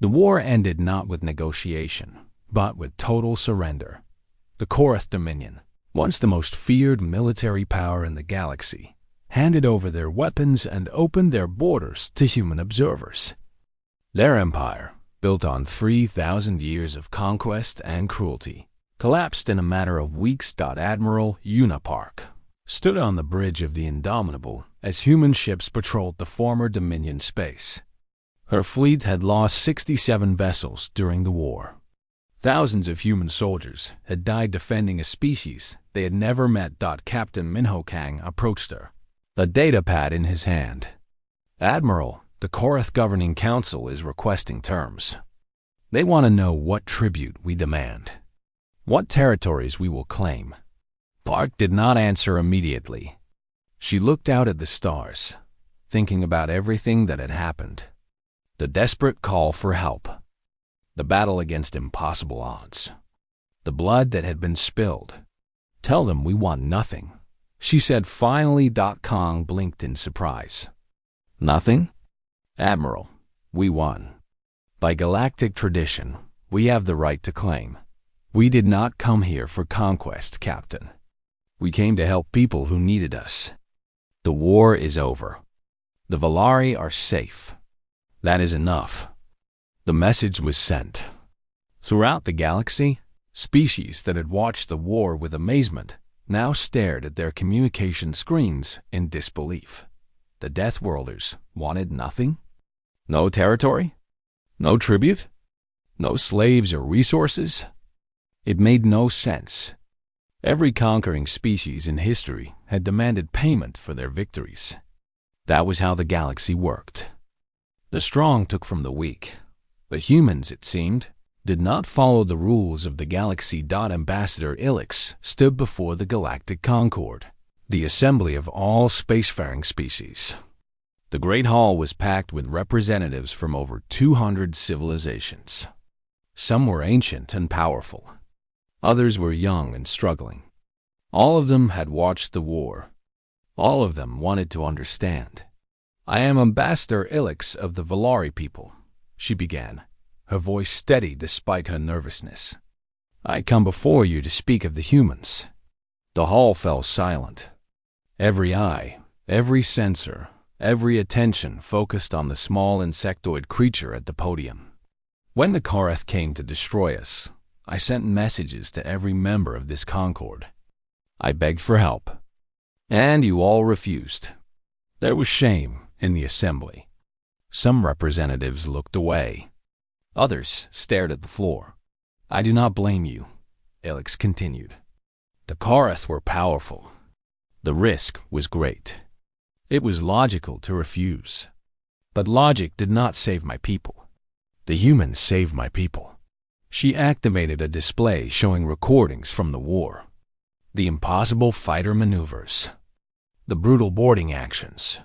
The war ended not with negotiation, but with total surrender. The Korath Dominion, once the most feared military power in the galaxy, handed over their weapons and opened their borders to human observers. Their empire, built on 3,000 years of conquest and cruelty, collapsed in a matter of weeks. Admiral Unapark stood on the bridge of the Indomitable as human ships patrolled the former Dominion space. Her fleet had lost 67 vessels during the war. Thousands of human soldiers had died defending a species they had never met. Captain Minho Kang approached her, a datapad in his hand. "Admiral, the Korath Governing Council is requesting terms. They want to know what tribute we demand, what territories we will claim." Park did not answer immediately. She looked out at the stars, thinking about everything that had happened. The desperate call for help. The battle against impossible odds. The blood that had been spilled. "Tell them we want nothing," she said finally. Kong blinked in surprise. "Nothing? Admiral, we won. By galactic tradition, we have the right to claim. We did not come here for conquest, Captain. We came to help people who needed us. The war is over. The Valari are safe. That is enough." The message was sent. Throughout the galaxy, species that had watched the war with amazement now stared at their communication screens in disbelief. The Deathworlders wanted nothing? No territory? No tribute? No slaves or resources? It made no sense. Every conquering species in history had demanded payment for their victories. That was how the galaxy worked. The strong took from the weak. The humans, it seemed, did not follow the rules of the galaxy. Ambassador Ilix stood before the Galactic Concord, the assembly of all spacefaring species. The Great Hall was packed with representatives from over 200 civilizations. Some were ancient and powerful. Others were young and struggling. All of them had watched the war. All of them wanted to understand. "I am Ambassador Ilix of the Valari people," she began, her voice steady despite her nervousness. "I come before you to speak of the humans." The hall fell silent. Every eye, every sensor, every attention focused on the small insectoid creature at the podium. "When the Korath came to destroy us, I sent messages to every member of this Concord. I begged for help. And you all refused." There was shame in the assembly. Some representatives looked away. Others stared at the floor. "I do not blame you," Ilix continued. "The Korath were powerful. The risk was great. It was logical to refuse. But logic did not save my people. The humans saved my people." She activated a display showing recordings from the war. The impossible fighter maneuvers. The brutal boarding actions.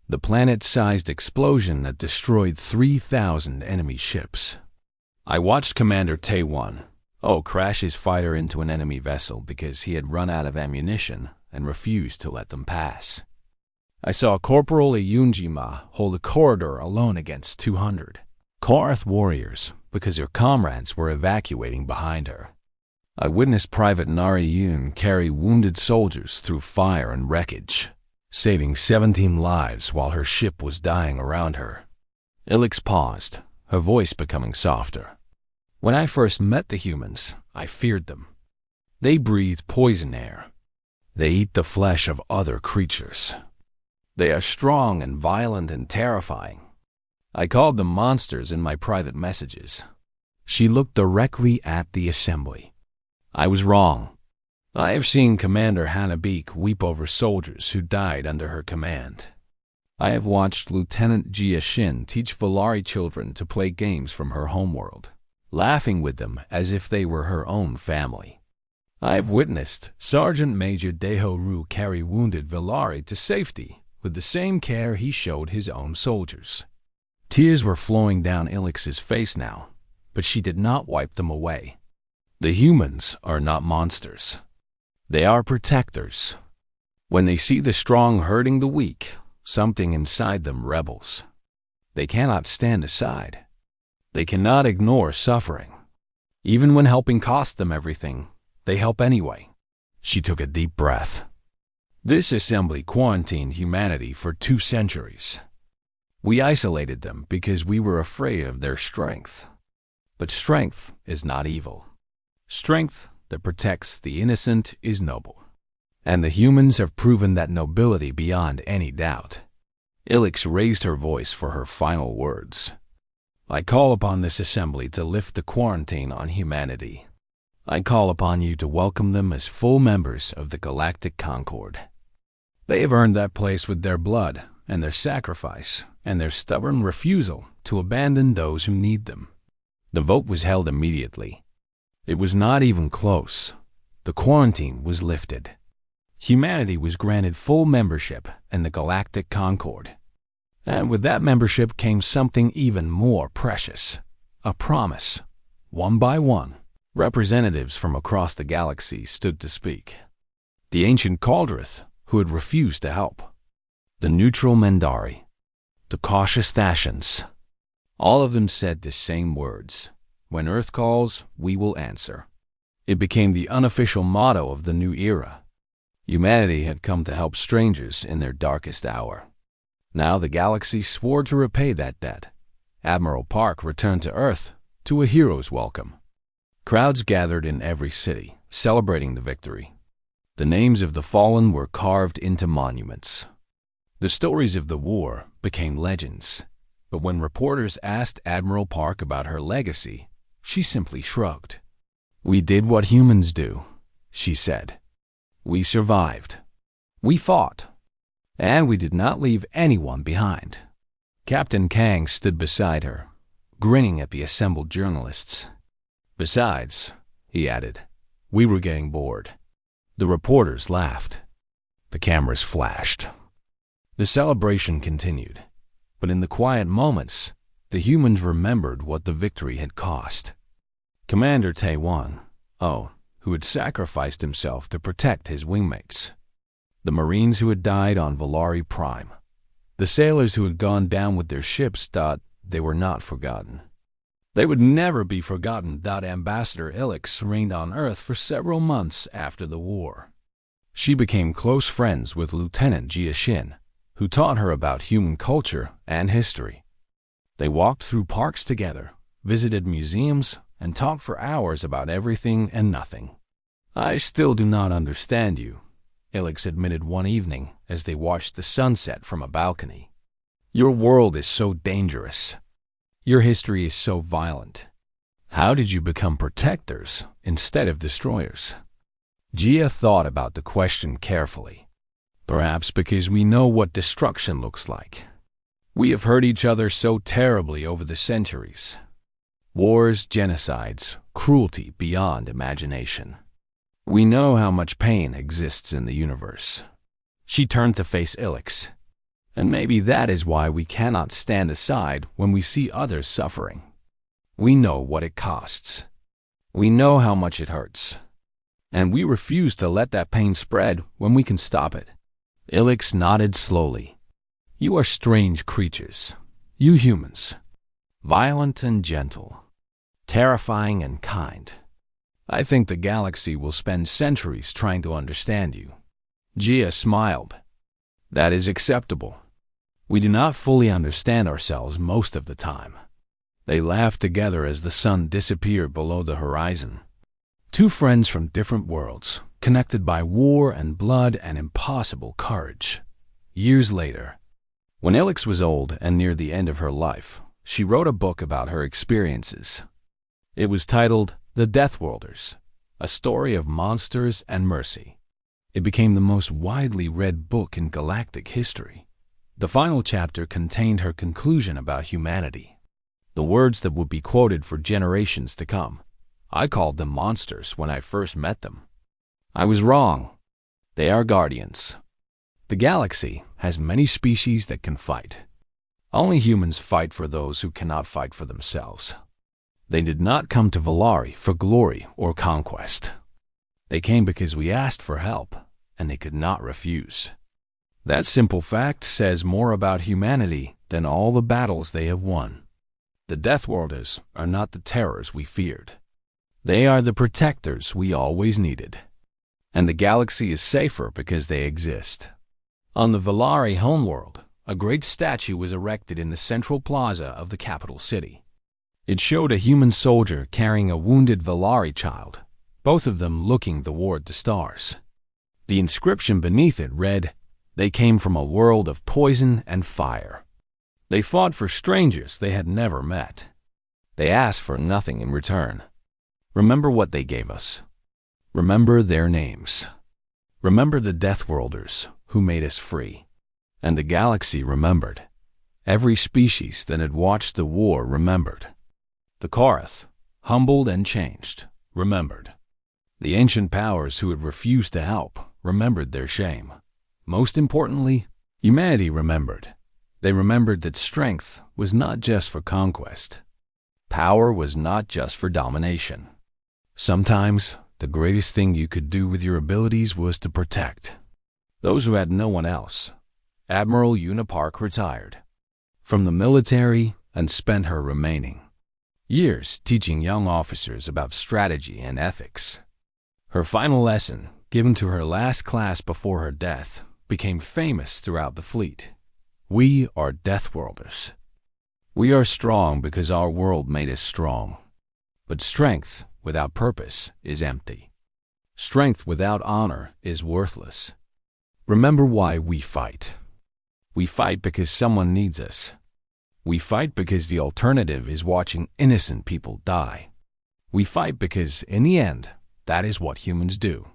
The planet-sized explosion that destroyed 3,000 enemy ships. I watched Commander Taewon crash his fighter into an enemy vessel because he had run out of ammunition and refused to let them pass. I saw Corporal Iyunjima hold a corridor alone against 200 Korath warriors because her comrades were evacuating behind her. I witnessed Private Nari Yun carry wounded soldiers through fire and wreckage, saving 17 lives while her ship was dying around her. Ilix paused, her voice becoming softer. "When I first met the humans, I feared them. They breathe poison air. They eat the flesh of other creatures. They are strong and violent and terrifying. I called them monsters in my private messages." She looked directly at the assembly. "I was wrong. I have seen Commander Hanabeek weep over soldiers who died under her command. I have watched Lieutenant Jia Shin teach Valari children to play games from her homeworld, laughing with them as if they were her own family. I have witnessed Sergeant Major Deho Ru carry wounded Valari to safety with the same care he showed his own soldiers." Tears were flowing down Ilix's face now, but she did not wipe them away. "The humans are not monsters. They are protectors. When they see the strong hurting the weak, something inside them rebels. They cannot stand aside. They cannot ignore suffering. Even when helping costs them everything, they help anyway. She took a deep breath. This assembly quarantined humanity for 2 centuries. We isolated them because we were afraid of their strength. But strength is not evil. Strength that protects the innocent is noble. And the humans have proven that nobility beyond any doubt. Ilix raised her voice for her final words. I call upon this assembly to lift the quarantine on humanity. I call upon you to welcome them as full members of the Galactic Concord. They have earned that place with their blood and their sacrifice and their stubborn refusal to abandon those who need them. The vote was held immediately. It was not even close. The quarantine was lifted. Humanity was granted full membership in the Galactic Concord. And with that membership came something even more precious. A promise. One by one, representatives from across the galaxy stood to speak. The ancient Caldrath, who had refused to help. The neutral Mendari. The cautious Thascians. All of them said the same words. When Earth calls, we will answer. It became the unofficial motto of the new era. Humanity had come to help strangers in their darkest hour. Now the galaxy swore to repay that debt. Admiral Park returned to Earth to a hero's welcome. Crowds gathered in every city, celebrating the victory. The names of the fallen were carved into monuments. The stories of the war became legends. But when reporters asked Admiral Park about her legacy, she simply shrugged. We did what humans do, she said. We survived. We fought. And we did not leave anyone behind. Captain Kang stood beside her, grinning at the assembled journalists. Besides, he added, we were getting bored. The reporters laughed. The cameras flashed. The celebration continued, but in the quiet moments, the humans remembered what the victory had cost. Commander Taewon, who had sacrificed himself to protect his wingmates. The Marines who had died on Valari Prime. The sailors who had gone down with their ships thought they were not forgotten. They would never be forgotten. Ambassador Ilix reigned on Earth for several months after the war. She became close friends with Lieutenant Jia Shin, who taught her about human culture and history. They walked through parks together, visited museums, and talked for hours about everything and nothing. I still do not understand you, Ilix admitted one evening as they watched the sunset from a balcony. Your world is so dangerous. Your history is so violent. How did you become protectors instead of destroyers? Jia thought about the question carefully. Perhaps because we know what destruction looks like. We have hurt each other so terribly over the centuries. Wars, genocides, cruelty beyond imagination. We know how much pain exists in the universe. She turned to face Ilix. And maybe that is why we cannot stand aside when we see others suffering. We know what it costs. We know how much it hurts. And we refuse to let that pain spread when we can stop it. Ilix nodded slowly. You are strange creatures. You humans. Violent and gentle. Terrifying and kind. I think the galaxy will spend centuries trying to understand you. Jia smiled. That is acceptable. We do not fully understand ourselves most of the time. They laughed together as the sun disappeared below the horizon. Two friends from different worlds, connected by war and blood and impossible courage. Years later, when Ilix was old and near the end of her life, she wrote a book about her experiences. It was titled The Deathworlders, a story of monsters and mercy. It became the most widely read book in galactic history. The final chapter contained her conclusion about humanity. The words that would be quoted for generations to come. I called them monsters when I first met them. I was wrong. They are guardians. The galaxy has many species that can fight. Only humans fight for those who cannot fight for themselves. They did not come to Valari for glory or conquest. They came because we asked for help, and they could not refuse. That simple fact says more about humanity than all the battles they have won. The Deathworlders are not the terrors we feared. They are the protectors we always needed. And the galaxy is safer because they exist. On the Valari homeworld, a great statue was erected in the central plaza of the capital city. It showed a human soldier carrying a wounded Valari child, both of them looking toward the stars. The inscription beneath it read, "They came from a world of poison and fire. They fought for strangers they had never met. They asked for nothing in return. Remember what they gave us. Remember their names. Remember the Deathworlders who made us free." And the galaxy remembered. Every species that had watched the war remembered. The Korath, humbled and changed, remembered. The ancient powers who had refused to help remembered their shame. Most importantly, humanity remembered. They remembered that strength was not just for conquest. Power was not just for domination. Sometimes, the greatest thing you could do with your abilities was to protect those who had no one else. Admiral Una Park retired from the military and spent her remaining years teaching young officers about strategy and ethics. Her final lesson, given to her last class before her death, became famous throughout the fleet. We are Deathworlders. We are strong because our world made us strong. But strength without purpose is empty. Strength without honor is worthless. Remember why we fight. We fight because someone needs us. We fight because the alternative is watching innocent people die. We fight because, in the end, that is what humans do.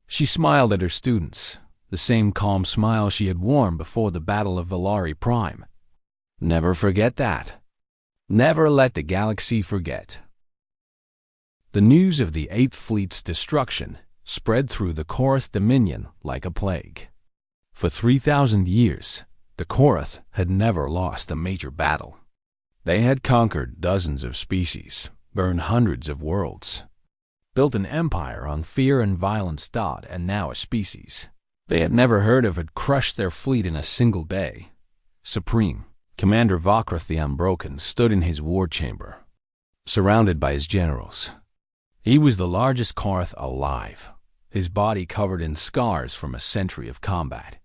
She smiled at her students, the same calm smile she had worn before the Battle of Valari Prime. Never forget that. Never let the galaxy forget. The news of the Eighth Fleet's destruction spread through the Korath Dominion like a plague. For 3,000 years, the Korath had never lost a major battle. They had conquered dozens of species, burned hundreds of worlds, built an empire on fear and violence. And now a species they had never heard of had crushed their fleet in a single day. Supreme Commander Vokrath the Unbroken stood in his war chamber, surrounded by his generals. He was the largest Korath alive, his body covered in scars from a century of combat.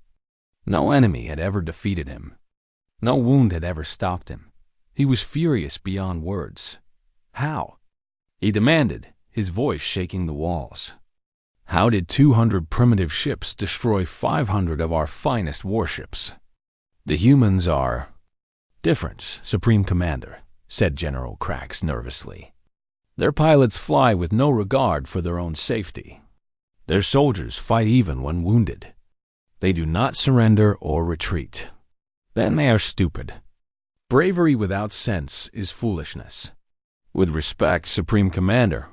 No enemy had ever defeated him. No wound had ever stopped him. He was furious beyond words. How? He demanded, his voice shaking the walls. How did 200 primitive ships destroy 500 of our finest warships? The humans are different, Supreme Commander, said General Krax nervously. Their pilots fly with no regard for their own safety. Their soldiers fight even when wounded. They do not surrender or retreat. Then they are stupid. Bravery without sense is foolishness. With respect, Supreme Commander,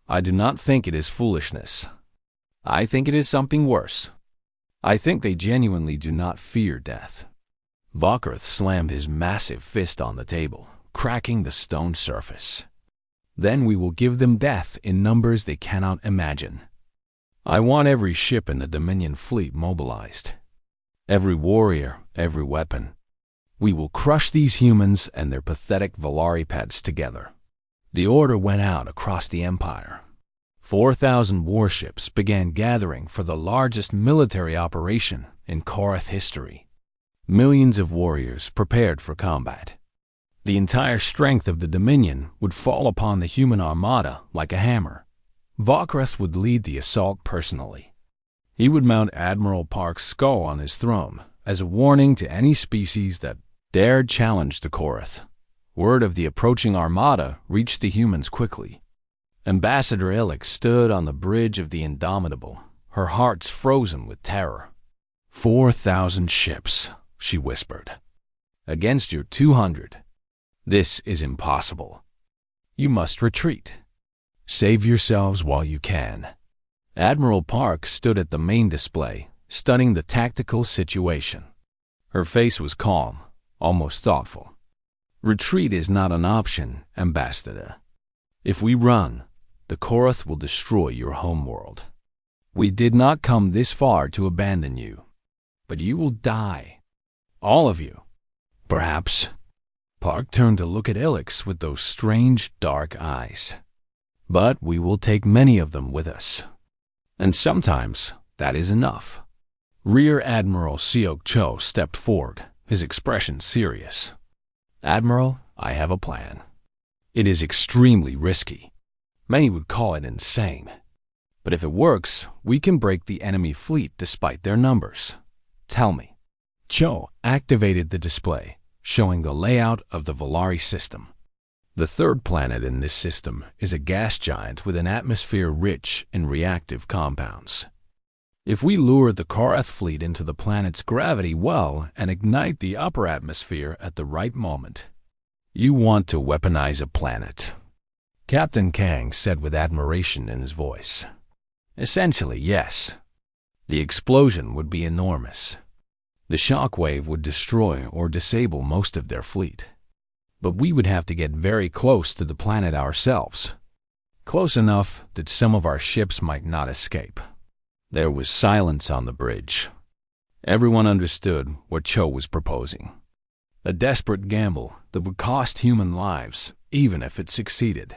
I do not think it is foolishness. I think it is something worse. I think they genuinely do not fear death. Vokrath slammed his massive fist on the table, cracking the stone surface. Then we will give them death in numbers they cannot imagine. I want every ship in the Dominion fleet mobilized. Every warrior, every weapon. We will crush these humans and their pathetic Valari pets together. The order went out across the Empire. 4,000 warships began gathering for the largest military operation in Korath history. Millions of warriors prepared for combat. The entire strength of the Dominion would fall upon the human armada like a hammer. Vokrath would lead the assault personally. He would mount Admiral Park's skull on his throne as a warning to any species that dared challenge the Korath. Word of the approaching armada reached the humans quickly. Ambassador Illick stood on the bridge of the Indomitable, her heart frozen with terror. 4,000 ships, she whispered. Against your 200. This is impossible. You must retreat. Save yourselves while you can. Admiral Park stood at the main display, studying the tactical situation. Her face was calm, almost thoughtful. Retreat is not an option, Ambassador. If we run, the Korath will destroy your homeworld. We did not come this far to abandon you, but you will die. All of you. Perhaps Park turned to look at Ilix with those strange, dark eyes. "But we will take many of them with us. And sometimes that is enough." Rear Admiral Seok Cho stepped forward, his expression serious. "Admiral, I have a plan. It is extremely risky. Many would call it insane. But if it works, we can break the enemy fleet despite their numbers. Tell me." Cho activated the display, showing the layout of the Valari system. The third planet in this system is a gas giant with an atmosphere rich in reactive compounds. If we lure the Korath fleet into the planet's gravity well and ignite the upper atmosphere at the right moment. "You want to weaponize a planet," Captain Kang said with admiration in his voice. "Essentially, yes. The explosion would be enormous. The shock wave would destroy or disable most of their fleet. But we would have to get very close to the planet ourselves. Close enough that some of our ships might not escape." There was silence on the bridge. Everyone understood what Cho was proposing. A desperate gamble that would cost human lives, even if it succeeded.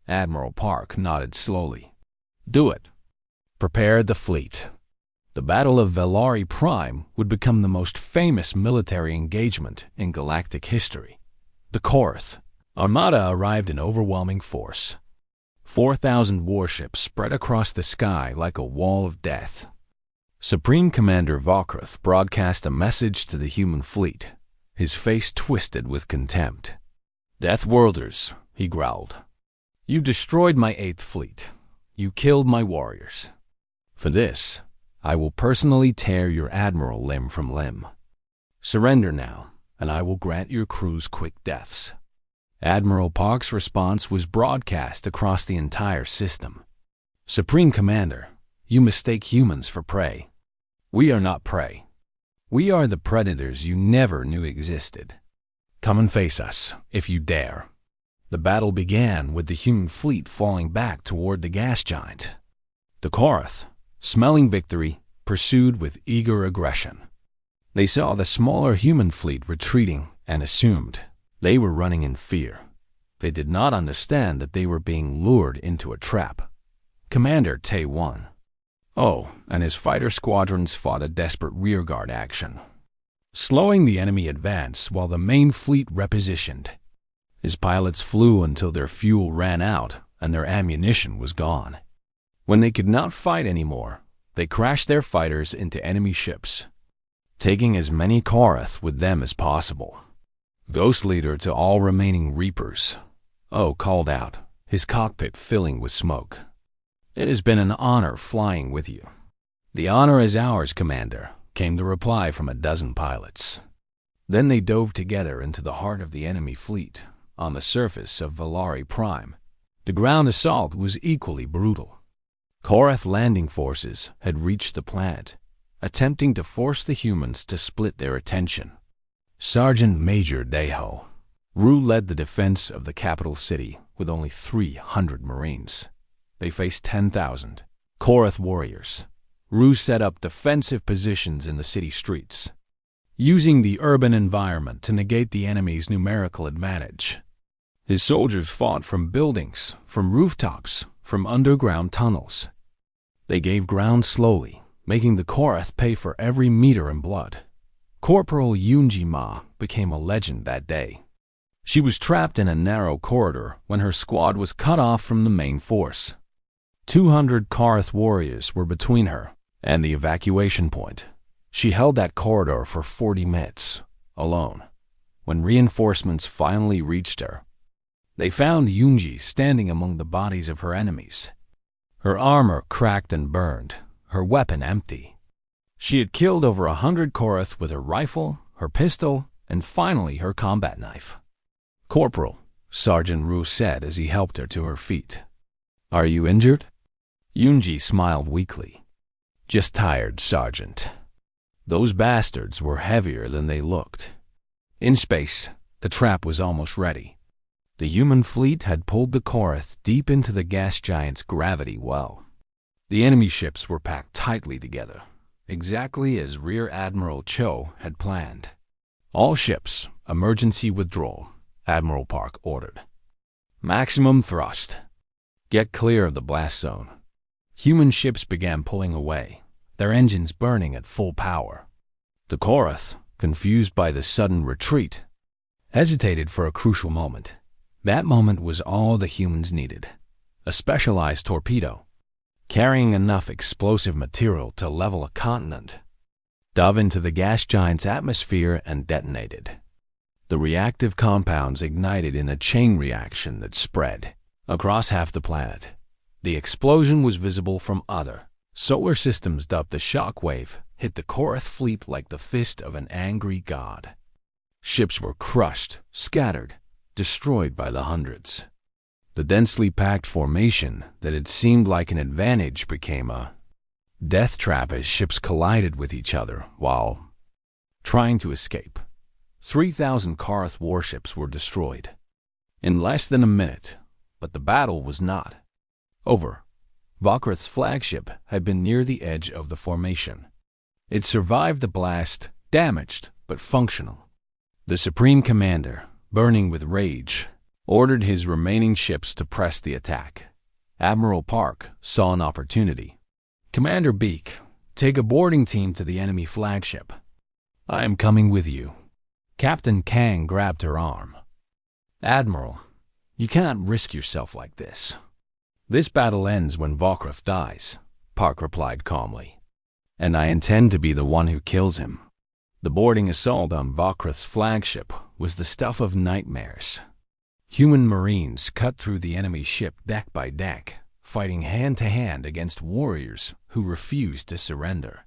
Admiral Park nodded slowly. "Do it. Prepare the fleet." The Battle of Valari Prime would become the most famous military engagement in galactic history. The Korath Armada arrived in overwhelming force. 4,000 warships spread across the sky like a wall of death. Supreme Commander Valkrath broadcast a message to the human fleet, his face twisted with contempt. "Deathworlders," he growled. "You destroyed my 8th fleet. You killed my warriors. For this, I will personally tear your admiral limb from limb. Surrender now, and I will grant your crews quick deaths." Admiral Park's response was broadcast across the entire system. "Supreme Commander, you mistake humans for prey. We are not prey. We are the predators you never knew existed. Come and face us, if you dare." The battle began with the human fleet falling back toward the gas giant. The Korath, smelling victory, pursued with eager aggression. They saw the smaller human fleet retreating and assumed they were running in fear. They did not understand that they were being lured into a trap. Commander Tae won. Oh, and his fighter squadrons fought a desperate rearguard action, slowing the enemy advance while the main fleet repositioned. His pilots flew until their fuel ran out and their ammunition was gone. When they could not fight anymore, they crashed their fighters into enemy ships, taking as many Korath with them as possible. Ghost leader to all remaining Reapers, Oh called out, his cockpit filling with smoke. "It has been an honor flying with you." "The honor is ours, Commander," came the reply from a dozen pilots. Then they dove together into the heart of the enemy fleet, on the surface of Valari Prime. The ground assault was equally brutal. Korath landing forces had reached the planet, attempting to force the humans to split their attention. Sergeant Major Daeho Ru led the defense of the capital city with only 300 Marines. They faced 10,000 Korath warriors. Ru set up defensive positions in the city streets, using the urban environment to negate the enemy's numerical advantage. His soldiers fought from buildings, from rooftops, from underground tunnels. They gave ground slowly, making the Korath pay for every meter in blood. Corporal Yoonji Ma became a legend that day. She was trapped in a narrow corridor when her squad was cut off from the main force. 200 Korath warriors were between her and the evacuation point. She held that corridor for 40 minutes, alone. When reinforcements finally reached her, they found Yoonji standing among the bodies of her enemies. Her armor cracked and burned, her weapon empty. She had killed over 100 Korath with her rifle, her pistol, and finally her combat knife. "Corporal," Sergeant Ru said as he helped her to her feet. "Are you injured?" Yoonji smiled weakly. "Just tired, Sergeant. Those bastards were heavier than they looked." In space, the trap was almost ready. The human fleet had pulled the Korath deep into the gas giant's gravity well. The enemy ships were packed tightly together, exactly as Rear Admiral Cho had planned. "All ships, emergency withdrawal. Admiral Park ordered. Maximum thrust. Get clear of the blast zone. Human ships began pulling away, their engines burning at full power. The Korath, confused by the sudden retreat, hesitated for a crucial moment. That moment was all the humans needed. A specialized torpedo, carrying enough explosive material to level a continent, dove into the gas giant's atmosphere and detonated. The reactive compounds ignited in a chain reaction that spread across half the planet. The explosion was visible from other solar systems. The shock wave hit the Korath fleet like the fist of an angry god. Ships were crushed, scattered, destroyed by the hundreds. The densely packed formation that had seemed like an advantage became a death trap as ships collided with each other while trying to escape. 3,000 Korath warships were destroyed in less than a minute, but the battle was not over. Vokrath's flagship had been near the edge of the formation. It survived the blast, damaged but functional. The Supreme Commander, burning with rage, ordered his remaining ships to press the attack. Admiral Park saw an opportunity. Commander Beak, take a boarding team to the enemy flagship. I am coming with you. Captain Kang grabbed her arm. Admiral, you cannot risk yourself like this. This battle ends when Vokrath dies, Park replied calmly. And I intend to be the one who kills him. The boarding assault on Vokrath's flagship was the stuff of nightmares. Human marines cut through the enemy ship deck by deck, fighting hand-to-hand against warriors who refused to surrender.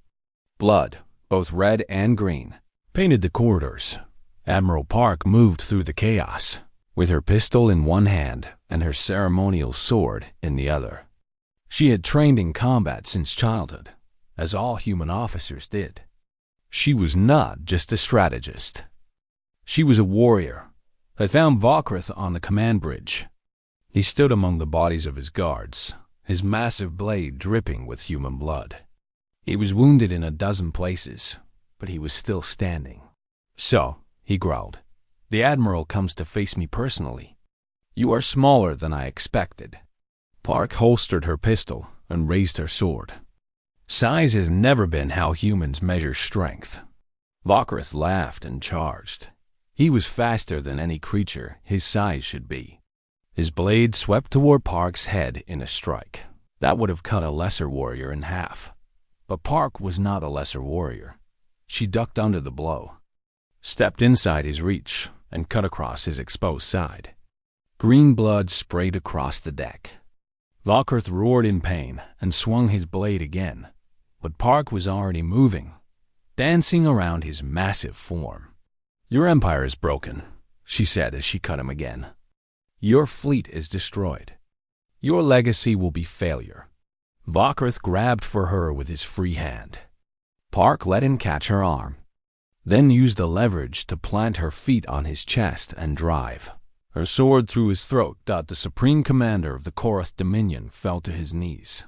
Blood, both red and green, painted the corridors. Admiral Park moved through the chaos, with her pistol in one hand and her ceremonial sword in the other. She had trained in combat since childhood, as all human officers did. She was not just a strategist. She was a warrior. I found Vokrath on the command bridge. He stood among the bodies of his guards, his massive blade dripping with human blood. He was wounded in a dozen places, but he was still standing. So, he growled, the Admiral comes to face me personally. You are smaller than I expected. Park holstered her pistol and raised her sword. Size has never been how humans measure strength. Vokrath laughed and charged. He was faster than any creature his size should be. His blade swept toward Park's head in a strike. That would have cut a lesser warrior in half. But Park was not a lesser warrior. She ducked under the blow, stepped inside his reach, and cut across his exposed side. Green blood sprayed across the deck. Vokrath roared in pain and swung his blade again, but Park was already moving, dancing around his massive form. Your empire is broken, she said as she cut him again. Your fleet is destroyed. Your legacy will be failure. Vokrath grabbed for her with his free hand. Park let him catch her arm, then used the leverage to plant her feet on his chest and drive. Her sword through his throat. The Supreme Commander of the Korath Dominion fell to his knees,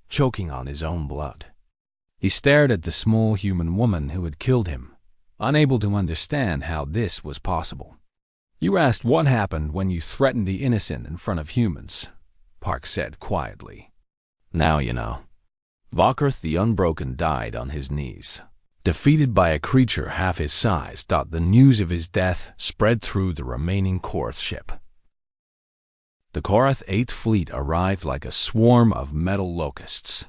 choking on his own blood. He stared at the small human woman who had killed him, unable to understand how this was possible. You asked what happened when you threatened the innocent in front of humans, Park said quietly. Now you know. Vokrath the Unbroken died on his knees, defeated by a creature half his size. The news of his death spread through the remaining Korath ship. The Korath 8th Fleet arrived like a swarm of metal locusts.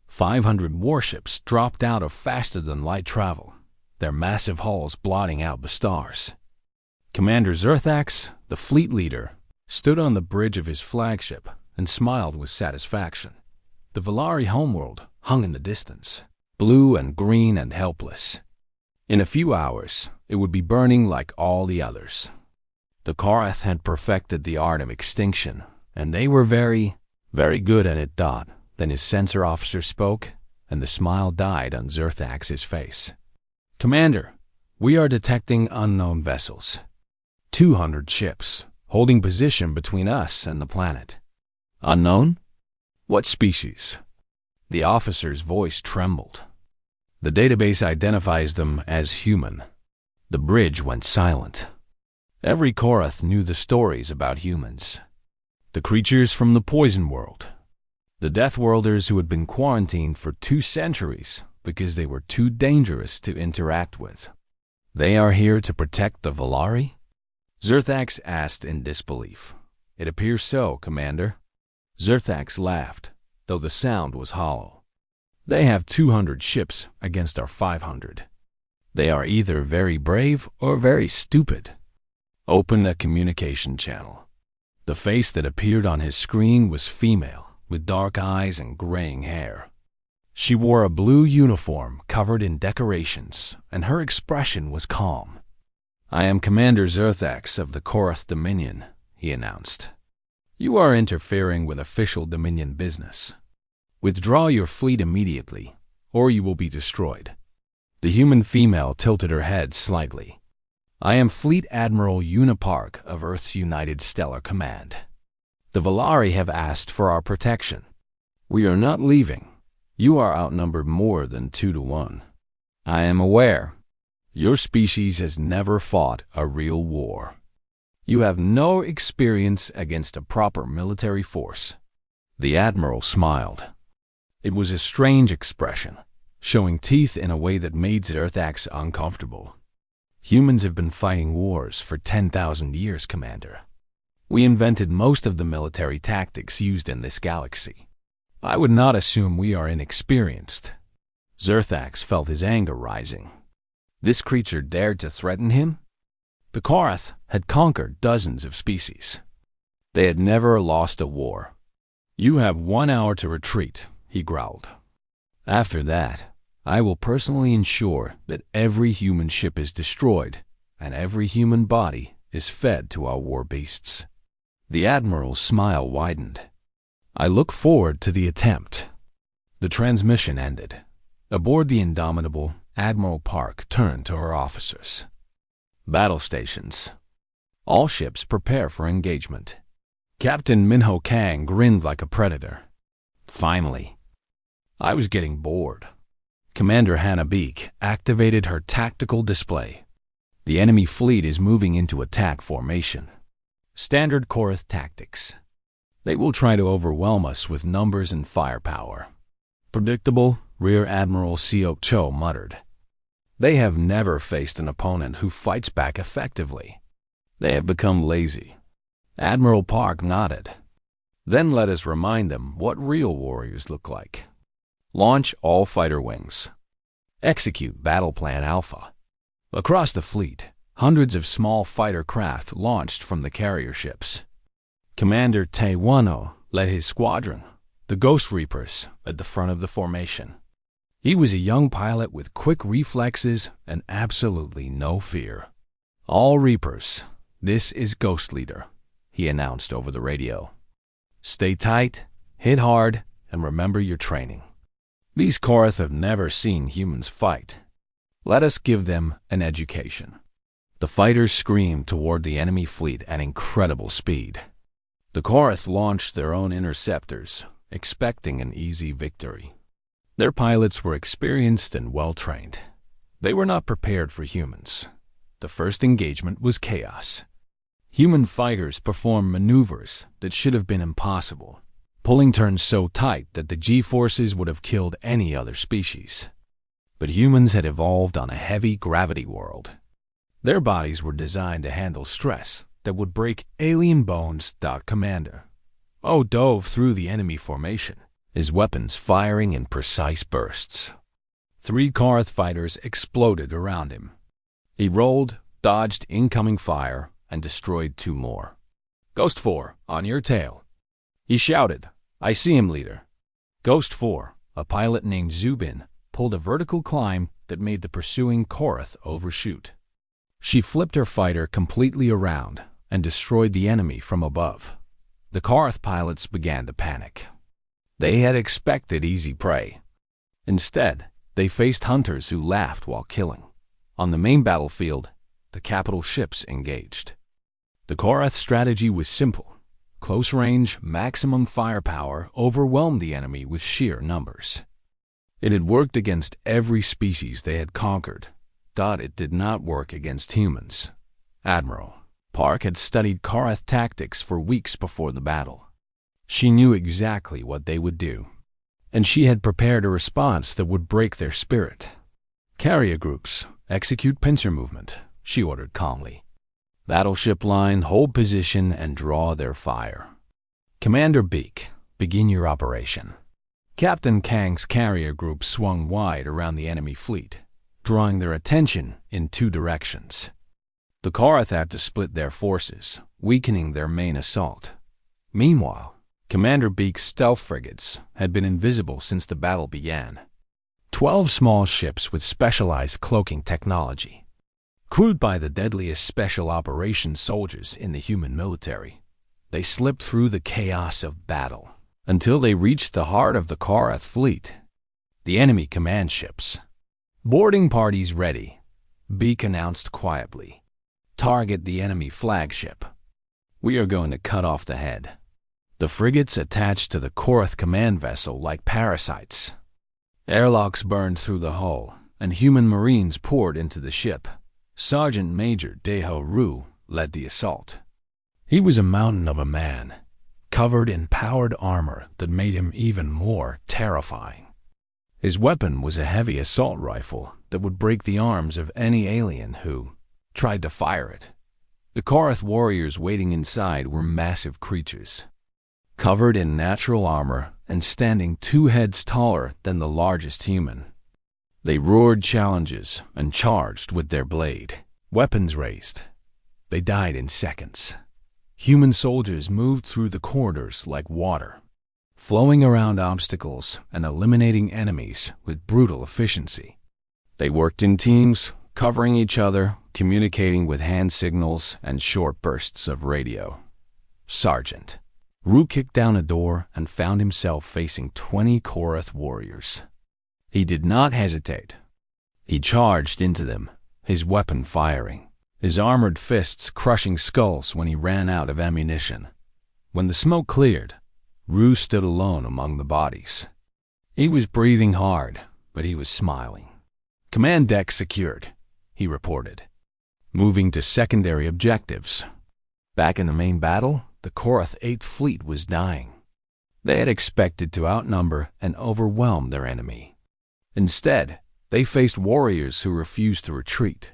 500 warships dropped out of faster-than-light travel, their massive hulls blotting out the stars. Commander Zerthax, the fleet leader, stood on the bridge of his flagship and smiled with satisfaction. The Valari homeworld hung in the distance, blue and green and helpless. In a few hours, it would be burning like all the others. The Korath had perfected the art of extinction, and they were very, very good at it. Then his sensor officer spoke, and the smile died on Zerthax's face. Commander, we are detecting unknown vessels. 200 ships, holding position between us and the planet. Unknown? What species? The officer's voice trembled. The database identifies them as human. The bridge went silent. Every Korath knew the stories about humans. The creatures from the poison world. The Deathworlders who had been quarantined for 2 centuries because they were too dangerous to interact with. They are here to protect the Valari? Zerthax asked in disbelief. It appears so, Commander. Zerthax laughed, though the sound was hollow. They have 200 ships against our 500. They are either very brave or very stupid. Open a communication channel. The face that appeared on his screen was female, with dark eyes and graying hair. She wore a blue uniform covered in decorations, and her expression was calm. "I am Commander Zerthax of the Korath Dominion," he announced. "You are interfering with official Dominion business. Withdraw your fleet immediately, or you will be destroyed." The human female tilted her head slightly. "I am Fleet Admiral Unipark of Earth's United Stellar Command. The Valari have asked for our protection. We are not leaving. You are outnumbered more than 2 to 1. I am aware. Your species has never fought a real war. You have no experience against a proper military force." The Admiral smiled. It was a strange expression, showing teeth in a way that made Zerthax uncomfortable. "Humans have been fighting wars for 10,000 years, Commander. We invented most of the military tactics used in this galaxy. I would not assume we are inexperienced." Zerthax felt his anger rising. This creature dared to threaten him? The Korath had conquered dozens of species. They had never lost a war. "You have 1 hour to retreat," he growled. "After that, I will personally ensure that every human ship is destroyed and every human body is fed to our war beasts." The Admiral's smile widened. "I look forward to the attempt." The transmission ended. Aboard the Indomitable, Admiral Park turned to her officers. "Battle stations. All ships prepare for engagement." Captain Minho Kang grinned like a predator. "Finally." I was getting bored. Commander Hannah Beak activated her tactical display. "The enemy fleet is moving into attack formation. Standard Korath tactics. They will try to overwhelm us with numbers and firepower." "Predictable," Rear Admiral Seok Cho muttered. "They have never faced an opponent who fights back effectively. They have become lazy." Admiral Park nodded. "Then let us remind them what real warriors look like. Launch all fighter wings. Execute Battle Plan Alpha." Across the fleet, hundreds of small fighter craft launched from the carrier ships. Commander Tae Wano led his squadron, the Ghost Reapers, at the front of the formation. He was a young pilot with quick reflexes and absolutely no fear. "All Reapers, this is Ghost Leader," he announced over the radio. "Stay tight, hit hard, and remember your training. These Korath have never seen humans fight. Let us give them an education." The fighters screamed toward the enemy fleet at incredible speed. The Korath launched their own interceptors, expecting an easy victory. Their pilots were experienced and well-trained. They were not prepared for humans. The first engagement was chaos. Human fighters performed maneuvers that should have been impossible, pulling turns so tight that the G-forces would have killed any other species. But humans had evolved on a heavy gravity world. Their bodies were designed to handle stress that would break alien bones. Commander O dove through the enemy formation, his weapons firing in precise bursts. 3 Korath fighters exploded around him. He rolled, dodged incoming fire, and destroyed 2 more. "Ghost 4, on your tail." He shouted, "I see him, leader." Ghost 4, a pilot named Zubin, pulled a vertical climb that made the pursuing Korath overshoot. She flipped her fighter completely around and destroyed the enemy from above. The Korath pilots began to panic. They had expected easy prey. Instead, they faced hunters who laughed while killing. On the main battlefield, the capital ships engaged. The Korath strategy was simple. Close range, maximum firepower overwhelmed the enemy with sheer numbers. It had worked against every species they had conquered. It did not work against humans. "Admiral, Park had studied Korath tactics for weeks before the battle. She knew exactly what they would do, and she had prepared a response that would break their spirit. "Carrier groups, execute pincer movement," she ordered calmly. "Battleship line, hold position, and draw their fire. Commander Beak, begin your operation." Captain Kang's carrier group swung wide around the enemy fleet, drawing their attention in two directions. The Korath had to split their forces, weakening their main assault. Meanwhile, Commander Beak's stealth frigates had been invisible since the battle began. 12 small ships with specialized cloaking technology, crewed by the deadliest special operations soldiers in the human military. They slipped through the chaos of battle until they reached the heart of the Korath fleet, the enemy command ships. "Boarding parties ready," Beak announced quietly. "Target the enemy flagship. We are going to cut off the head." The frigates attached to the Korath command vessel like parasites. Airlocks burned through the hull, and human marines poured into the ship. Sergeant Major Deho Ru led the assault. He was a mountain of a man, covered in powered armor that made him even more terrifying. His weapon was a heavy assault rifle that would break the arms of any alien who tried to fire it. The Korath warriors waiting inside were massive creatures, covered in natural armor and standing 2 heads taller than the largest human. They roared challenges and charged with their blade, weapons raised. They died in seconds. Human soldiers moved through the corridors like water, flowing around obstacles and eliminating enemies with brutal efficiency. They worked in teams, covering each other, communicating with hand signals and short bursts of radio. "Sergeant." Ru kicked down a door and found himself facing 20 Korath warriors. He did not hesitate. He charged into them, his weapon firing, his armored fists crushing skulls when he ran out of ammunition. When the smoke cleared, Ru stood alone among the bodies. He was breathing hard, but he was smiling. "Command deck secured," he reported, moving to secondary objectives. Back in the main battle, the Korath 8th Fleet was dying. They had expected to outnumber and overwhelm their enemy. Instead, they faced warriors who refused to retreat,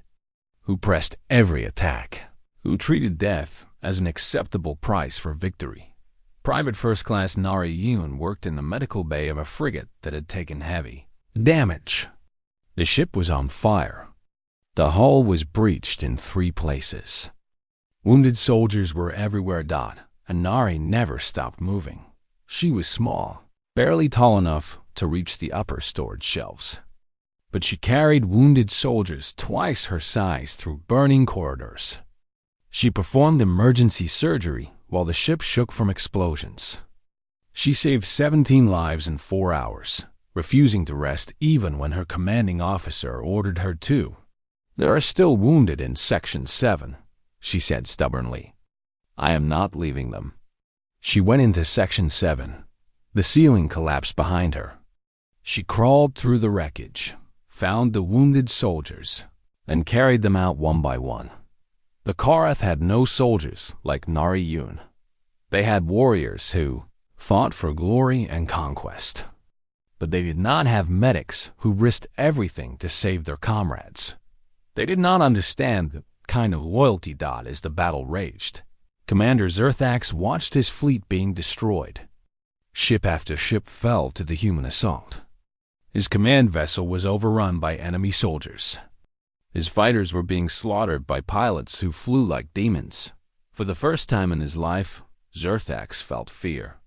who pressed every attack, who treated death as an acceptable price for victory. Private First Class Narration worked in the medical bay of a frigate that had taken heavy damage. The ship was on fire. The hull was breached in 3 places. Wounded soldiers were everywhere, and Nari never stopped moving. She was small, barely tall enough to reach the upper storage shelves. But she carried wounded soldiers twice her size through burning corridors. She performed emergency surgery while the ship shook from explosions. She saved 17 lives in 4 hours, refusing to rest even when her commanding officer ordered her to. "There are still wounded in Section 7, she said stubbornly. "I am not leaving them." She went into Section 7. The ceiling collapsed behind her. She crawled through the wreckage, found the wounded soldiers, and carried them out one by one. The Korath had no soldiers like Nariyun. They had warriors who fought for glory and conquest. But they did not have medics who risked everything to save their comrades. They did not understand the kind of loyalty as the battle raged. Commander Zerthax watched his fleet being destroyed. Ship after ship fell to the human assault. His command vessel was overrun by enemy soldiers. His fighters were being slaughtered by pilots who flew like demons. For the first time in his life, Zerthax felt fear.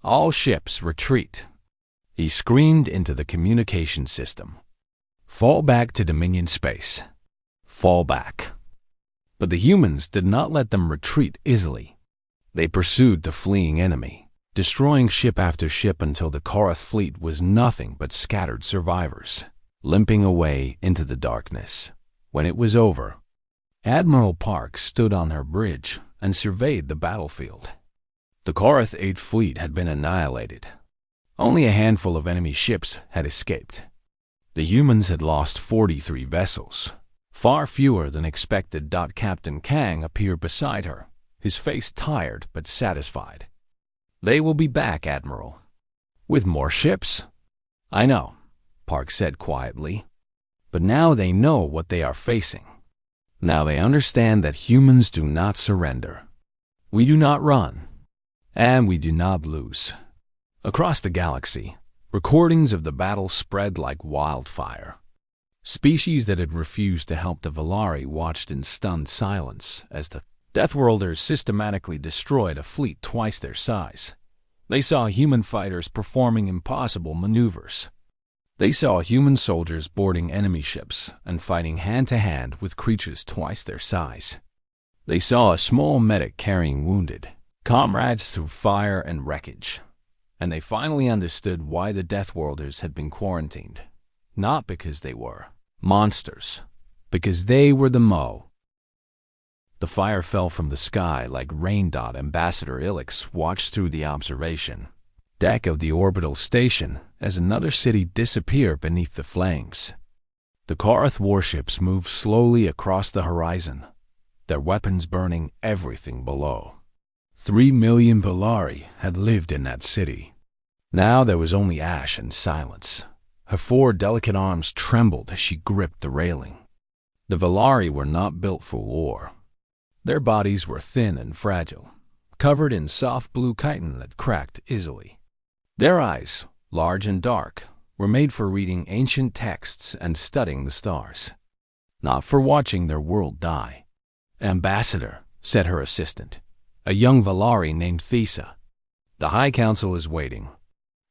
"All ships retreat," he screamed into the communication system. "Fall back to Dominion space. Fall back." But the humans did not let them retreat easily. They pursued the fleeing enemy, destroying ship after ship until the Korath fleet was nothing but scattered survivors, limping away into the darkness. When it was over, Admiral Park stood on her bridge and surveyed the battlefield. The Korath 8th Fleet had been annihilated. Only a handful of enemy ships had escaped. The humans had lost 43 vessels, Far fewer than expected. Captain Kang appeared beside her, his face tired but satisfied. "They will be back, Admiral." "With more ships?" "I know," Park said quietly. "But now they know what they are facing. Now they understand that humans do not surrender. We do not run, and we do not lose." Across the galaxy, recordings of the battle spread like wildfire. Species that had refused to help the Valari watched in stunned silence as the Deathworlders systematically destroyed a fleet twice their size. They saw human fighters performing impossible maneuvers. They saw human soldiers boarding enemy ships and fighting hand-to-hand with creatures twice their size. They saw a small medic carrying wounded comrades through fire and wreckage. And they finally understood why the Deathworlders had been quarantined. Not because they were monsters, because they were the Mo. The fire fell from the sky like rain. Ambassador Ilix watched through the observation deck of the orbital station as another city disappeared beneath the flames. The Korath warships moved slowly across the horizon, their weapons burning everything below. 3 million Valari had lived in that city. Now there was only ash and silence. Her 4 delicate arms trembled as she gripped the railing. The Valari were not built for war. Their bodies were thin and fragile, covered in soft blue chitin that cracked easily. Their eyes, large and dark, were made for reading ancient texts and studying the stars, not for watching their world die. "Ambassador," said her assistant, a young Valari named Thesa, "the High Council is waiting."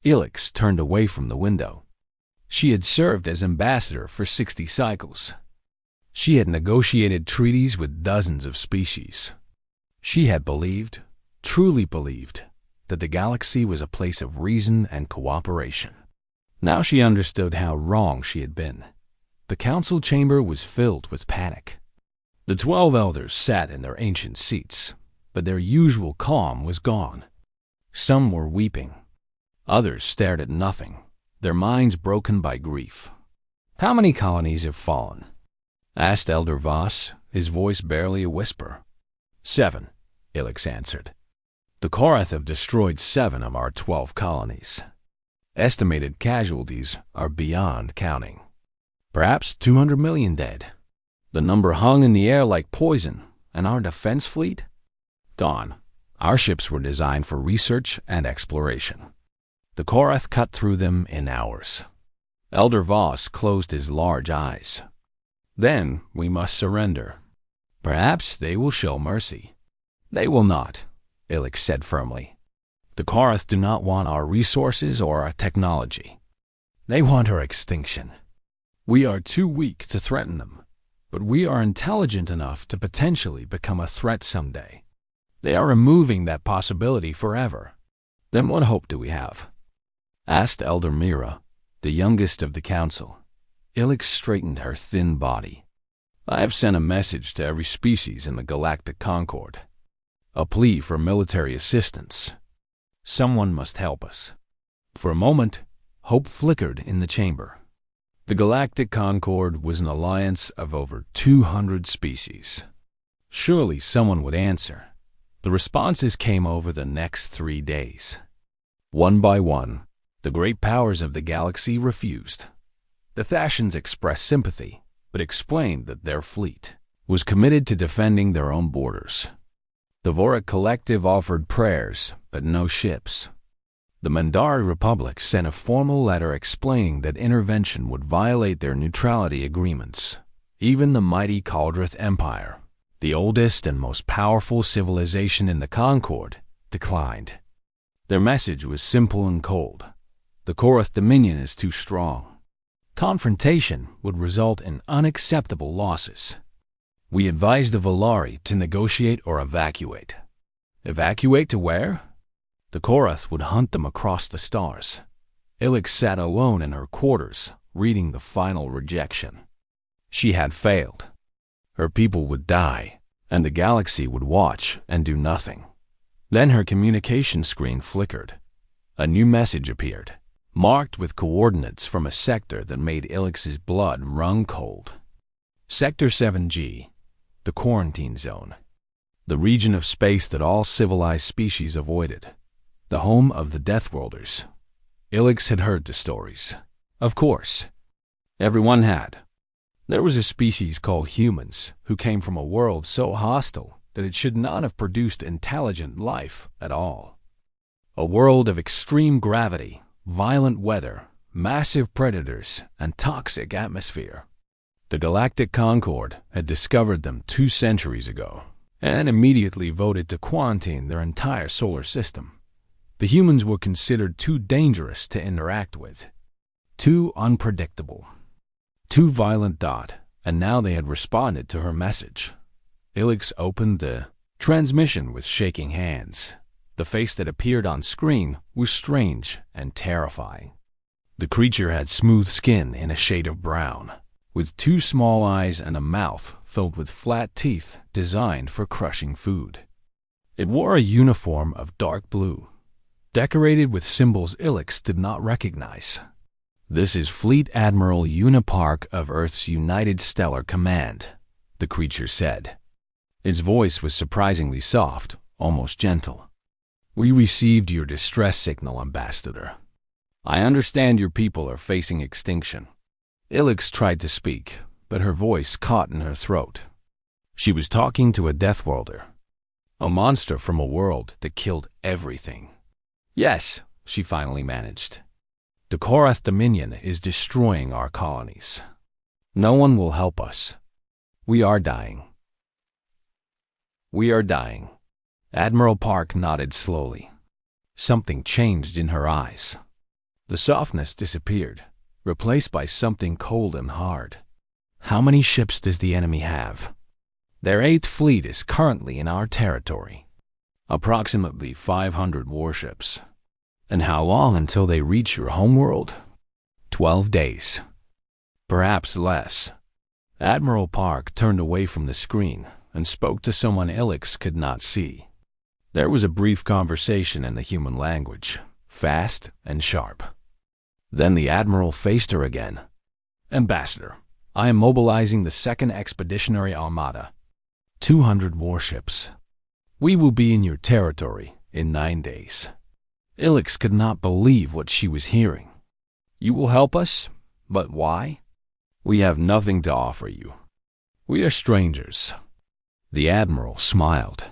Ilix turned away from the window. She had served as ambassador for 60 cycles. She had negotiated treaties with dozens of species. She had believed, truly believed, that the galaxy was a place of reason and cooperation. Now she understood how wrong she had been. The council chamber was filled with panic. The 12 elders sat in their ancient seats, but their usual calm was gone. Some were weeping. Others stared at nothing, their minds broken by grief. "How many colonies have fallen?" asked Elder Voss, his voice barely a whisper. 7, Ilix answered. "The Korath have destroyed 7 of our 12 colonies. Estimated casualties are beyond counting. Perhaps 200 million dead. The number hung in the air like poison, and our defense fleet? Gone. Our ships were designed for research and exploration. The Korath cut through them in hours." Elder Voss closed his large eyes. "Then we must surrender. Perhaps they will show mercy." "They will not," Ilix said firmly. "The Korath do not want our resources or our technology. They want our extinction. We are too weak to threaten them, but we are intelligent enough to potentially become a threat someday. They are removing that possibility forever. Then what hope do we have?" asked Elder Mira, the youngest of the council. Ilix straightened her thin body. "I have sent a message to every species in the Galactic Concord. A plea for military assistance. Someone must help us." For a moment, hope flickered in the chamber. The Galactic Concord was an alliance of over 200 species. Surely someone would answer. The responses came over the next 3 days. One by one, the great powers of the galaxy refused. The Thascians expressed sympathy, but explained that their fleet was committed to defending their own borders. The Vorik Collective offered prayers, but no ships. The Mandari Republic sent a formal letter explaining that intervention would violate their neutrality agreements. Even the mighty Kaldrith Empire, the oldest and most powerful civilization in the Concord, declined. Their message was simple and cold. The Korath Dominion is too strong. Confrontation would result in unacceptable losses. We advised the Valari to negotiate or evacuate. Evacuate to where? The Korath would hunt them across the stars. Ilix sat alone in her quarters, reading the final rejection. She had failed. Her people would die, and the galaxy would watch and do nothing. Then her communication screen flickered. A new message appeared, marked with coordinates from a sector that made Ilix's blood run cold. Sector 7G, the quarantine zone. The region of space that all civilized species avoided. The home of the Deathworlders. Ilex had heard the stories. Of course. Everyone had. There was a species called humans who came from a world so hostile that it should not have produced intelligent life at all. A world of extreme gravity, violent weather, massive predators, and toxic atmosphere. The Galactic Concord had discovered them 2 centuries ago and immediately voted to quarantine their entire solar system. The humans were considered too dangerous to interact with, too unpredictable, too violent. And now they had responded to her message. Ilex opened the transmission with shaking hands. The face that appeared on screen was strange and terrifying. The creature had smooth skin in a shade of brown, with 2 small eyes and a mouth filled with flat teeth designed for crushing food. It wore a uniform of dark blue, decorated with symbols Ilex did not recognize. "This is Fleet Admiral Unipark of Earth's United Stellar Command," the creature said. Its voice was surprisingly soft, almost gentle. "We received your distress signal, Ambassador. I understand your people are facing extinction." Ilex tried to speak, but her voice caught in her throat. She was talking to a Deathworlder, a monster from a world that killed everything. "Yes," she finally managed. "The Korath Dominion is destroying our colonies. No one will help us. We are dying. We are dying." Admiral Park nodded slowly. Something changed in her eyes. The softness disappeared, replaced by something cold and hard. "How many ships does the enemy have?" "Their 8th fleet is currently in our territory. Approximately 500 warships." "And how long until they reach your homeworld?" 12 days. Perhaps less. Admiral Park turned away from the screen and spoke to someone Ilex could not see. There was a brief conversation in the human language, fast and sharp. Then the Admiral faced her again. "Ambassador, I am mobilizing the 2nd Expeditionary Armada. 200 warships. We will be in your territory in 9 days." Ilex could not believe what she was hearing. "You will help us? But why?" "We have nothing to offer you. We are strangers." The Admiral smiled.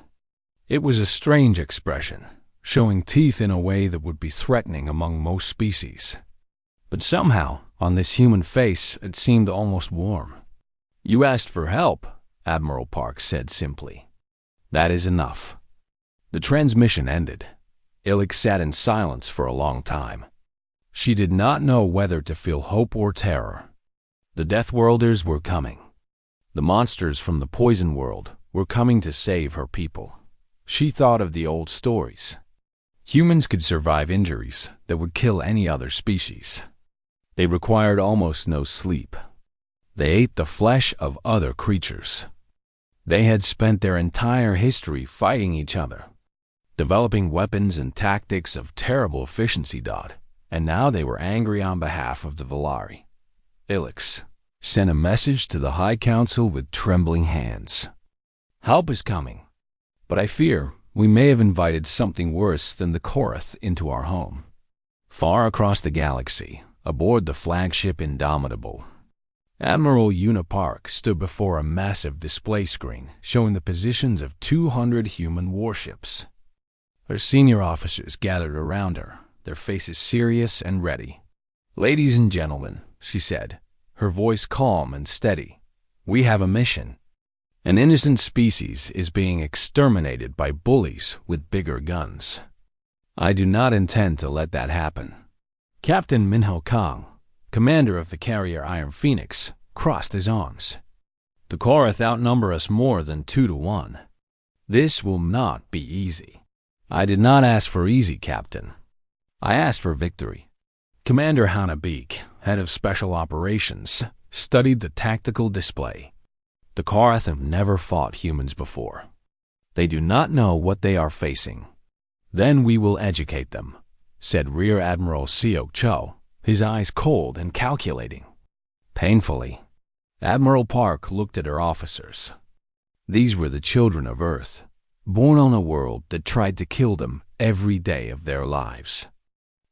It was a strange expression, showing teeth in a way that would be threatening among most species. But somehow, on this human face, it seemed almost warm. "You asked for help," Admiral Park said simply. "That is enough." The transmission ended. Ilex sat in silence for a long time. She did not know whether to feel hope or terror. The Deathworlders were coming. The monsters from the Poison World were coming to save her people. She thought of the old stories. Humans could survive injuries that would kill any other species. They required almost no sleep. They ate the flesh of other creatures. They had spent their entire history fighting each other, developing weapons and tactics of terrible efficiency. And now they were angry on behalf of the Velari. Ilex sent a message to the High Council with trembling hands. "Help is coming, but I fear we may have invited something worse than the Korath into our home." Far across the galaxy, aboard the flagship Indomitable, Admiral Unipark stood before a massive display screen showing the positions of 200 human warships. Her senior officers gathered around her, their faces serious and ready. "Ladies and gentlemen," she said, her voice calm and steady, "we have a mission. An innocent species is being exterminated by bullies with bigger guns. I do not intend to let that happen." Captain Minho Kang, commander of the carrier Iron Phoenix, crossed his arms. "The Korath outnumber us more than 2 to 1. This will not be easy." "I did not ask for easy, Captain. I asked for victory." Commander Hannah Beek, head of Special Operations, studied the tactical display. "The Korath have never fought humans before. They do not know what they are facing. Then we will educate them," said Rear Admiral Seok Cho, his eyes cold and calculating. "Painfully." Admiral Park looked at her officers. These were the children of Earth, born on a world that tried to kill them every day of their lives.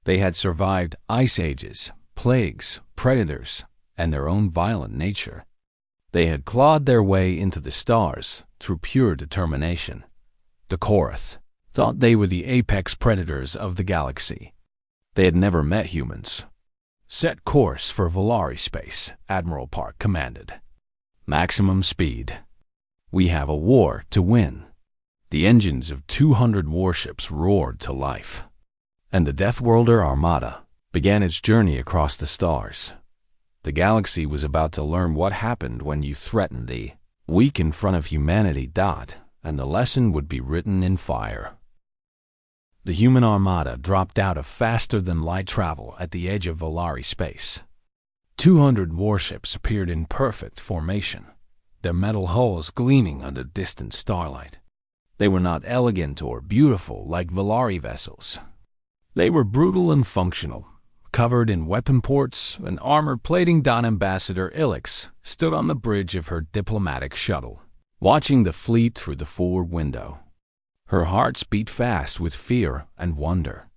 They had survived ice ages, plagues, predators, and their own violent nature. They had clawed their way into the stars through pure determination. The Korath thought they were the apex predators of the galaxy. They had never met humans. "Set course for Volari space," Admiral Park commanded. "Maximum speed. We have a war to win." The engines of 200 warships roared to life, and the Deathworlder Armada began its journey across the stars. The galaxy was about to learn what happened when you threatened the weak in front of humanity. And the lesson would be written in fire. The human armada dropped out of faster-than-light travel at the edge of Volari space. 200 warships appeared in perfect formation, their metal hulls gleaming under distant starlight. They were not elegant or beautiful like Volari vessels. They were brutal and functional, covered in weapon ports and armor plating. Ambassador Ilix stood on the bridge of her diplomatic shuttle, watching the fleet through the forward window. Her heart beat fast with fear and wonder.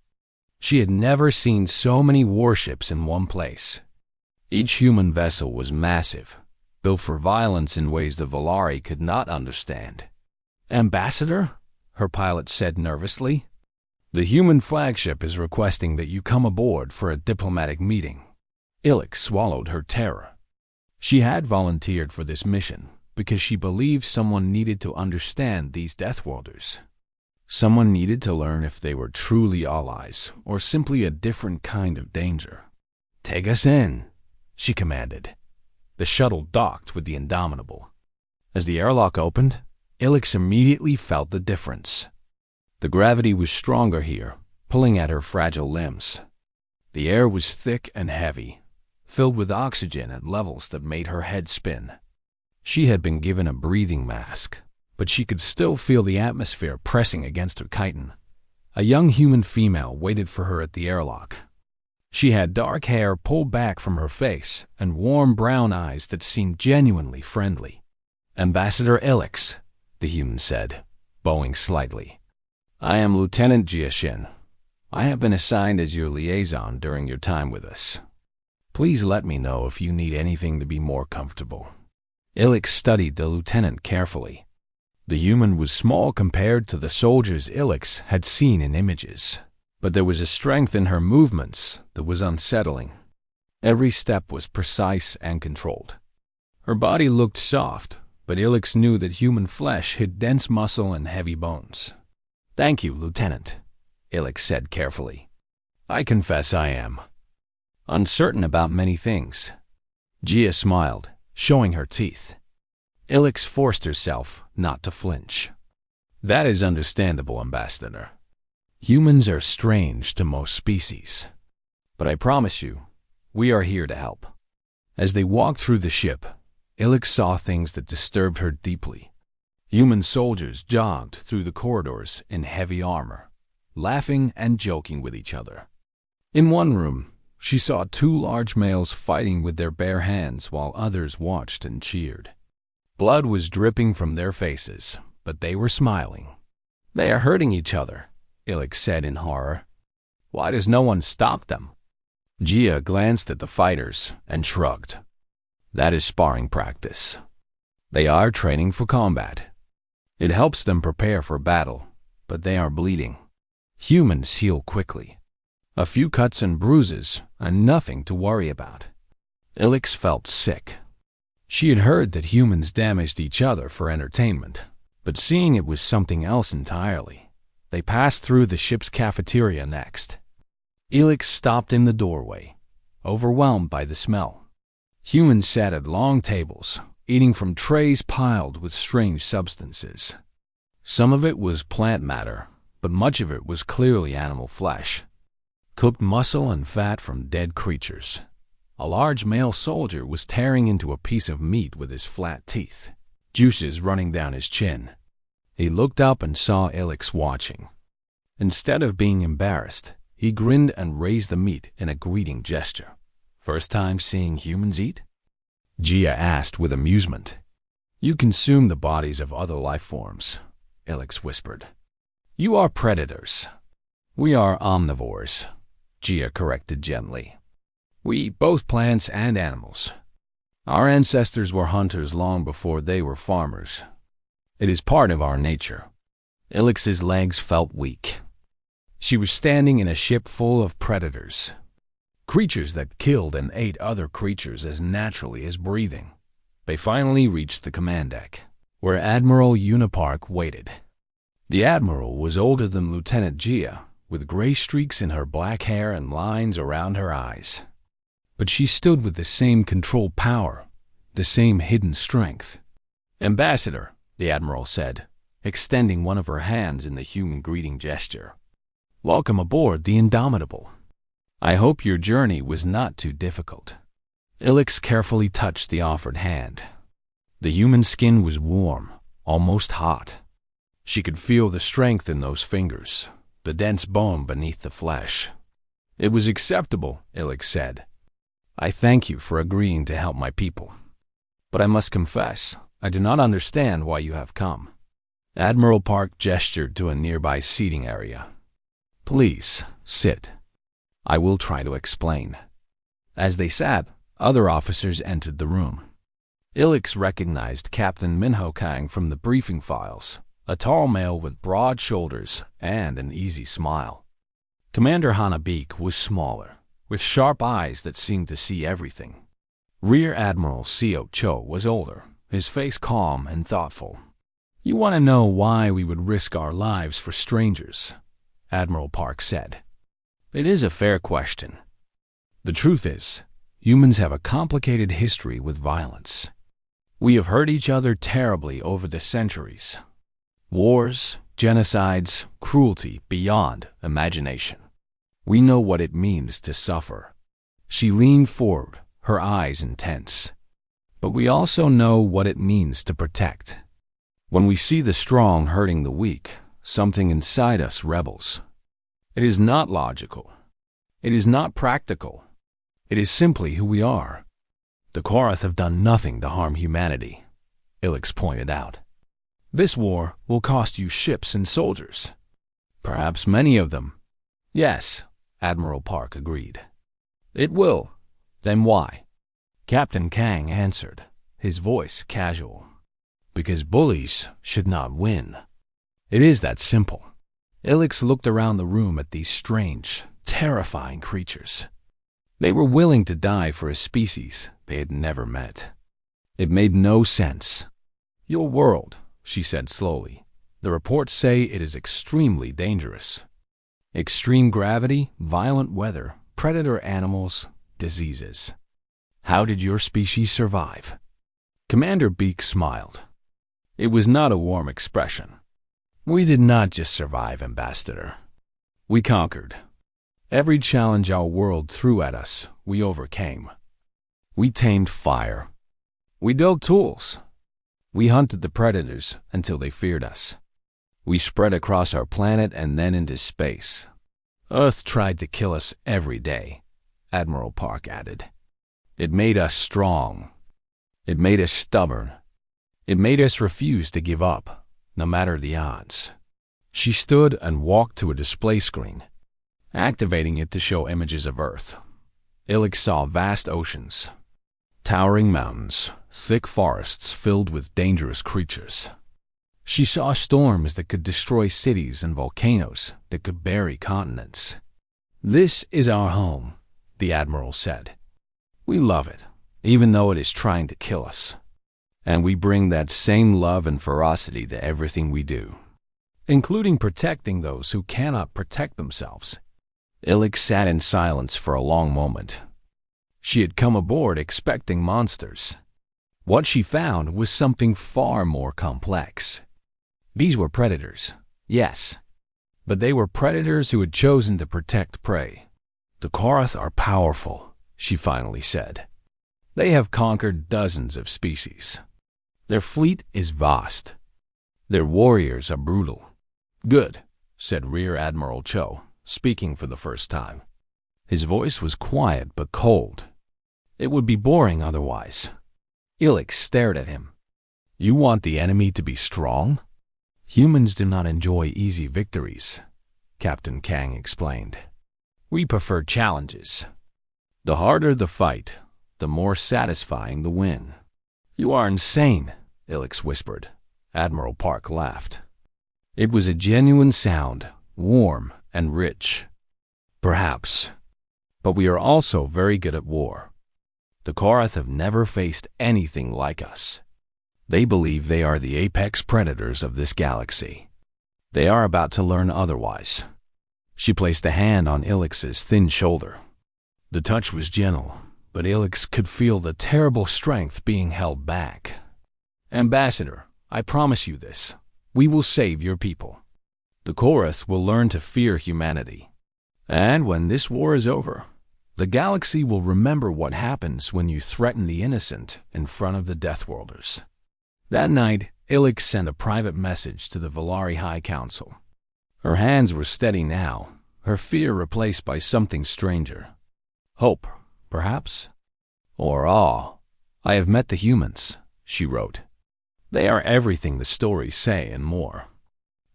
She had never seen so many warships in one place. Each human vessel was massive, built for violence in ways the Volari could not understand. "Ambassador," her pilot said nervously, "the human flagship is requesting that you come aboard for a diplomatic meeting." Ilix swallowed her terror. She had volunteered for this mission because she believed someone needed to understand these Deathworlders. Someone needed to learn if they were truly allies or simply a different kind of danger. "Take us in," she commanded. The shuttle docked with the Indomitable. As the airlock opened, Ilix immediately felt the difference. The gravity was stronger here, pulling at her fragile limbs. The air was thick and heavy, filled with oxygen at levels that made her head spin. She had been given a breathing mask, but she could still feel the atmosphere pressing against her chitin. A young human female waited for her at the airlock. She had dark hair pulled back from her face and warm brown eyes that seemed genuinely friendly. "Ambassador Ilix," the human said, bowing slightly. "I am Lieutenant Jia Shin. I have been assigned as your liaison during your time with us. Please let me know if you need anything to be more comfortable." Ilix studied the lieutenant carefully. The human was small compared to the soldiers Ilix had seen in images, but there was a strength in her movements that was unsettling. Every step was precise and controlled. Her body looked soft, but Ilix knew that human flesh hid dense muscle and heavy bones. "Thank you, Lieutenant," Ilix said carefully. "I confess I am uncertain about many things." Jia smiled, showing her teeth. Ilix forced herself not to flinch. "That is understandable, Ambassador. Humans are strange to most species. But I promise you, we are here to help." As they walked through the ship, Ilix saw things that disturbed her deeply. Human soldiers jogged through the corridors in heavy armor, laughing and joking with each other. In one room, she saw two large males fighting with their bare hands while others watched and cheered. Blood was dripping from their faces, but they were smiling. "They are hurting each other," Ilix said in horror. "Why does no one stop them?" Jia glanced at the fighters and shrugged. "That is sparring practice. They are training for combat. It helps them prepare for battle, but they are bleeding. Humans heal quickly. A few cuts and bruises, and nothing to worry about." Ilix felt sick. She had heard that humans damaged each other for entertainment, but seeing it was something else entirely. They passed through the ship's cafeteria next. Ilix stopped in the doorway, overwhelmed by the smell. Humans sat at long tables, eating from trays piled with strange substances. Some of it was plant matter, but much of it was clearly animal flesh. Cooked muscle and fat from dead creatures. A large male soldier was tearing into a piece of meat with his flat teeth, juices running down his chin. He looked up and saw Ilix watching. Instead of being embarrassed, he grinned and raised the meat in a greeting gesture. "First time seeing humans eat?" Gia asked with amusement. You consume the bodies of other life forms, Ilex whispered. You are predators. We are omnivores, Gia corrected gently. We eat both plants and animals. Our ancestors were hunters long before they were farmers. It is part of our nature. Ilix's legs felt weak. She was standing in a ship full of predators, creatures that killed and ate other creatures as naturally as breathing. They finally reached the command deck, where Admiral Unipark waited. The Admiral was older than Lieutenant Gia, with gray streaks in her black hair and lines around her eyes. But she stood with the same controlled power, the same hidden strength. Ambassador, the Admiral said, extending one of her hands in the human greeting gesture. Welcome aboard the Indomitable. I hope your journey was not too difficult. Ilix carefully touched the offered hand. The human skin was warm, almost hot. She could feel the strength in those fingers, the dense bone beneath the flesh. It was acceptable, Ilix said. I thank you for agreeing to help my people. But I must confess, I do not understand why you have come. Admiral Park gestured to a nearby seating area. Please, sit. I will try to explain. As they sat, other officers entered the room. Ilix recognized Captain Minho Kang from the briefing files, a tall male with broad shoulders and an easy smile. Commander Hanabeek was smaller, with sharp eyes that seemed to see everything. Rear Admiral Seo Cho was older, his face calm and thoughtful. You want to know why we would risk our lives for strangers, Admiral Park said. It is a fair question. The truth is, humans have a complicated history with violence. We have hurt each other terribly over the centuries. Wars, genocides, cruelty beyond imagination. We know what it means to suffer. She leaned forward, her eyes intense. But we also know what it means to protect. When we see the strong hurting the weak, something inside us rebels. It is not logical. It is not practical. It is simply who we are. The Korath have done nothing to harm humanity, Ilix pointed out. This war will cost you ships and soldiers. Perhaps many of them. Yes, Admiral Park agreed. It will. Then why? Captain Kang answered, his voice casual. Because bullies should not win. It is that simple. Ilix looked around the room at these strange, terrifying creatures. They were willing to die for a species they had never met. It made no sense. Your world, she said slowly. The reports say it is extremely dangerous. Extreme gravity, violent weather, predator animals, diseases. How did your species survive? Commander Beak smiled. It was not a warm expression. We did not just survive, Ambassador. We conquered. Every challenge our world threw at us, we overcame. We tamed fire. We built tools. We hunted the predators until they feared us. We spread across our planet and then into space. Earth tried to kill us every day, Admiral Park added. It made us strong. It made us stubborn. It made us refuse to give up, no matter the odds. She stood and walked to a display screen, activating it to show images of Earth. Ilix saw vast oceans, towering mountains, thick forests filled with dangerous creatures. She saw storms that could destroy cities and volcanoes that could bury continents. This is our home, the Admiral said. We love it, even though it is trying to kill us. And we bring that same love and ferocity to everything we do, including protecting those who cannot protect themselves. Ilix sat in silence for a long moment. She had come aboard expecting monsters. What she found was something far more complex. These were predators, yes, but they were predators who had chosen to protect prey. The Korath are powerful, she finally said. They have conquered dozens of species. Their fleet is vast. Their warriors are brutal. Good, said Rear Admiral Cho, speaking for the first time. His voice was quiet but cold. It would be boring otherwise. Ilix stared at him. You want the enemy to be strong? Humans do not enjoy easy victories, Captain Kang explained. We prefer challenges. The harder the fight, the more satisfying the win. You are insane, Ilix whispered. Admiral Park laughed. It was a genuine sound, warm and rich. Perhaps. But we are also very good at war. The Korath have never faced anything like us. They believe they are the apex predators of this galaxy. They are about to learn otherwise. She placed a hand on Ilix's thin shoulder. The touch was gentle, but Ilix could feel the terrible strength being held back. Ambassador, I promise you this. We will save your people. The Korath will learn to fear humanity. And when this war is over, the galaxy will remember what happens when you threaten the innocent in front of the Deathworlders. That night, Ilix sent a private message to the Valari High Council. Her hands were steady now, her fear replaced by something stranger. Hope, perhaps? Or awe. I have met the humans, she wrote. They are everything the stories say and more.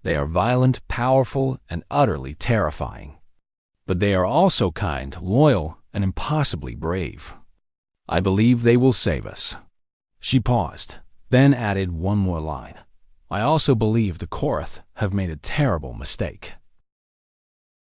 They are violent, powerful, and utterly terrifying. But they are also kind, loyal, and impossibly brave. I believe they will save us. She paused, then added one more line. I also believe the Korath have made a terrible mistake.